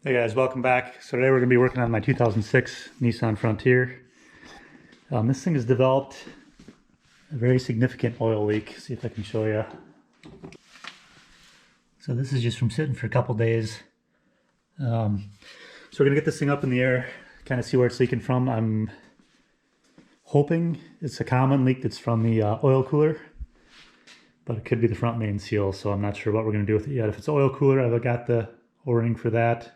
Hey guys, welcome back. So today we're going to be working on my 2006 Nissan Frontier. This thing has developed a very significant oil leak. See if I can show you. So this is just from sitting for a couple days. So we're going to get this thing up in the air, kind of see where it's leaking from. I'm hoping it's a common leak that's from the oil cooler, but it could be the front main seal, so I'm not sure what we're going to do with it yet. If it's oil cooler, I've got the O-ring for that.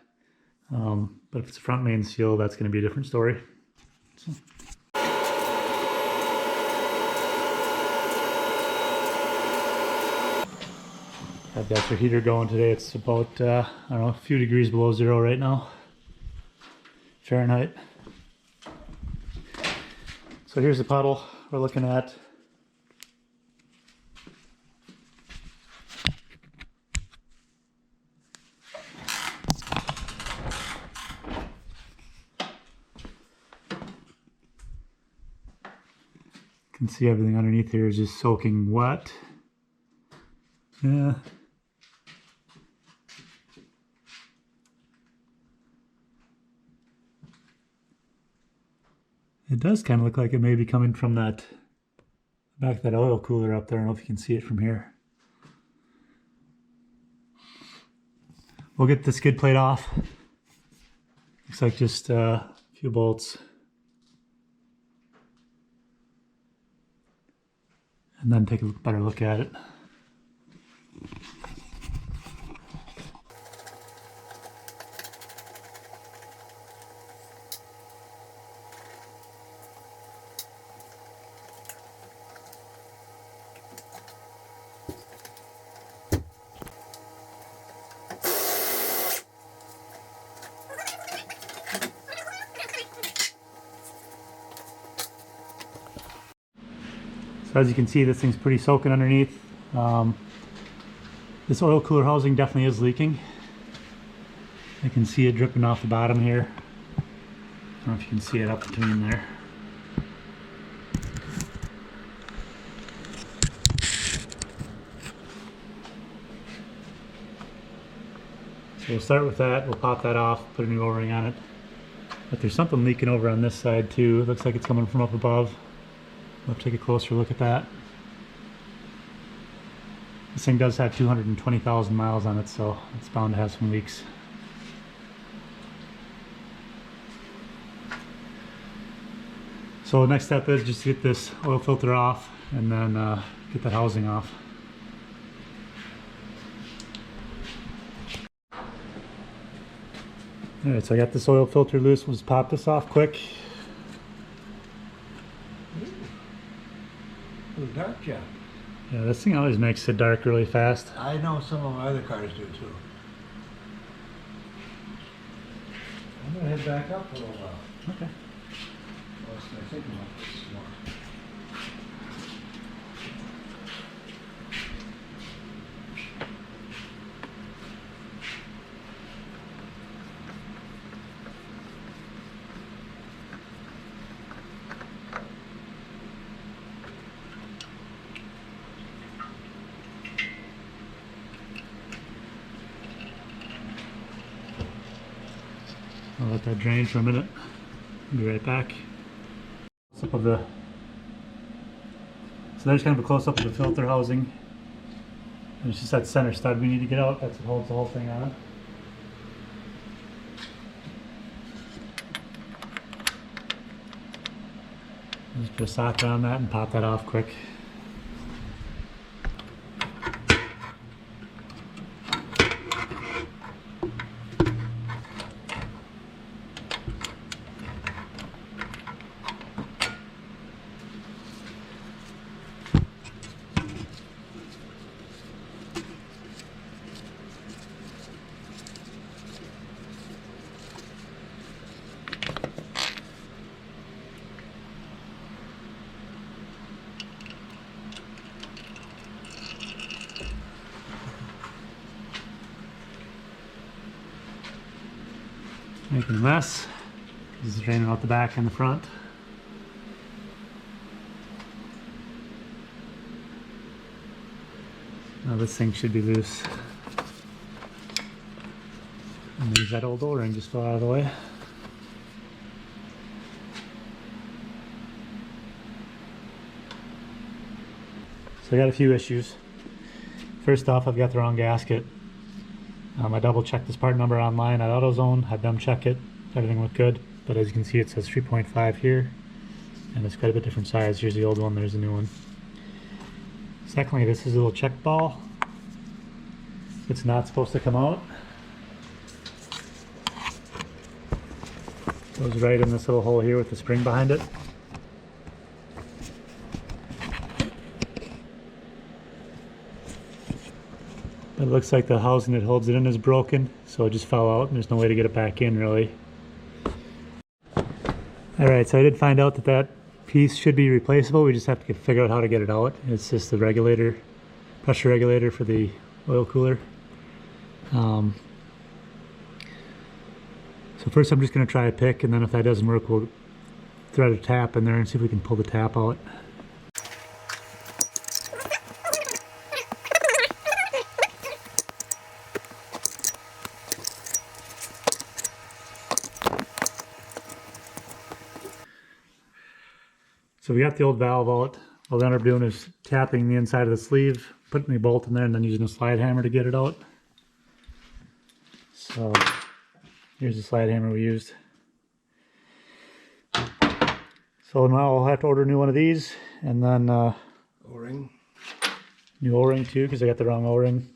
But if it's a front main seal, that's going to be a different story. So. I've got your heater going today. It's about, I don't know, a few degrees below zero right now, Fahrenheit. So here's the puddle we're looking at. You can see everything underneath here is just soaking wet. Yeah. It does kind of look like it may be coming from that back of that oil cooler up there. I don't know if you can see it from here. We'll get the skid plate off. Looks like just a few bolts. And then take a better look at it. So as you can see, this thing's pretty soaking underneath. This oil cooler housing definitely is leaking. I can see it dripping off the bottom here. I don't know if you can see it up between there. So we'll start with that. We'll pop that off, put a new O-ring on it. But there's something leaking over on this side too. It looks like it's coming from up above. We'll take a closer look at that. This thing does have 220,000 miles on it, so it's bound to have some leaks. So the next step is just to get this oil filter off and then get the housing off. Alright, so I got this oil filter loose. We'll just pop this off quick. Dark job. Yeah, this thing always makes it dark really fast. I know some of my other cars do too. I'm gonna head back up for a little while. Okay. What else can I think about this more? I'll let that drain for a minute. I'll be right back. Close-up of the, so there's kind of a close-up of the filter housing. And it's just that center stud we need to get out. That's what holds the whole thing on. Just put a socket on that and pop that off quick. Making a mess. This is draining out the back and the front. Now this thing should be loose. And there's that old O-ring just fell out of the way. So I got a few issues. First off, I've got the wrong gasket. I double checked this part number online at AutoZone, had them check it, everything looked good, but as you can see it says 3.5 here, and it's quite a bit different size. Here's the old one, there's the new one. Secondly, this is a little check ball. It's not supposed to come out. It goes right in this little hole here with the spring behind it. But it looks like the housing that holds it in is broken, so it just fell out and there's no way to get it back in really. Alright, so I did find out that that piece should be replaceable. We just have to figure out how to get it out. It's just the regulator, pressure regulator for the oil cooler. So first I'm just going to try a pick, and then if that doesn't work we'll thread a tap in there and see if we can pull the tap out. So we got the old valve out. All I end up doing is tapping the inside of the sleeve, putting the bolt in there, and then using a slide hammer to get it out. So here's the slide hammer we used. So now I'll have to order a new one of these, and then O-ring. New O-ring too, because I got the wrong O-ring.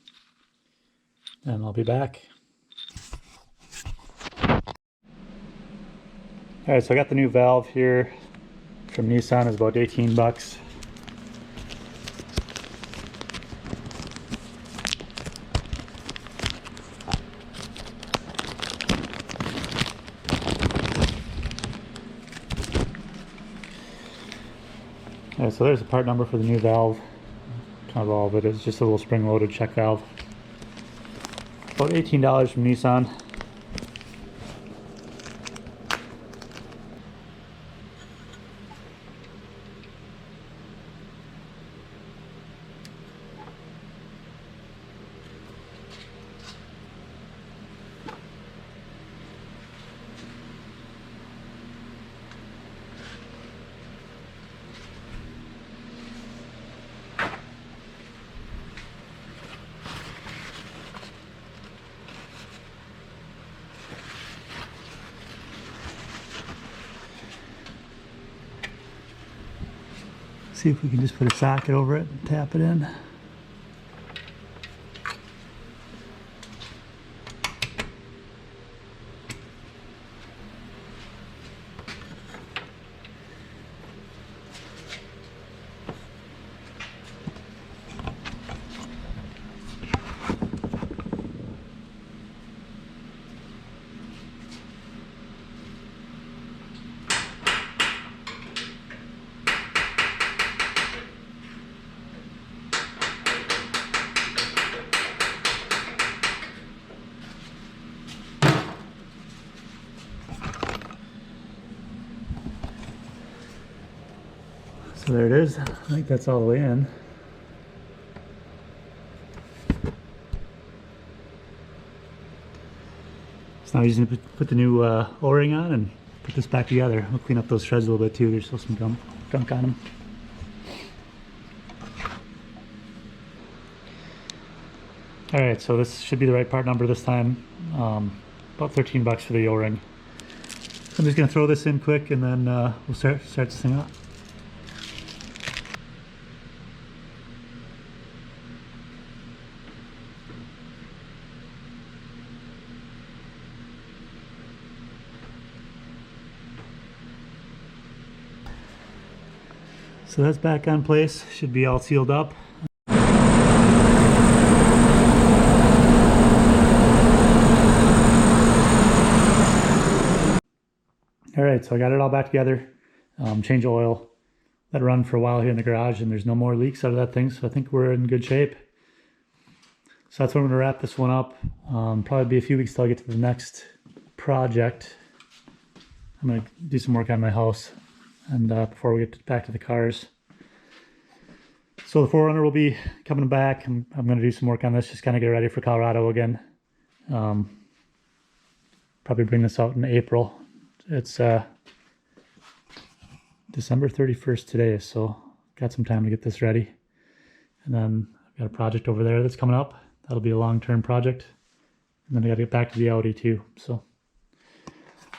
And I'll be back. Alright, so I got the new valve here from Nissan. It's about 18 bucks. Alright, so there's the part number for the new valve. Kind of all of it is just a little spring-loaded check valve. About $18 from Nissan. See if we can just put a socket over it and tap it in. So there it is. I think that's all the way in. So now I'm just going to put the new O-ring on and put this back together. We'll clean up those shreds a little bit too. There's still some gunk on them. Alright, so this should be the right part number this time. About 13 bucks for the O-ring. I'm just going to throw this in quick and then we'll start this thing up. So that's back on place, should be all sealed up. Alright, so I got it all back together, change oil, let it run for a while here in the garage, and there's no more leaks out of that thing, so I think we're in good shape. So that's where I'm going to wrap this one up. Probably be a few weeks till I get to the next project. I'm going to do some work on my house. And before we get back to the cars. So the 4Runner will be coming back. I'm going to do some work on this, just kind of get ready for Colorado again. probably bring this out in April. It's December 31st today, so got some time to get this ready. And then I've got a project over there that's coming up. That'll be a long-term project. And then I got to get back to the Audi too. So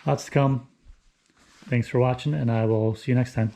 lots to come. Thanks for watching, and I will see you next time.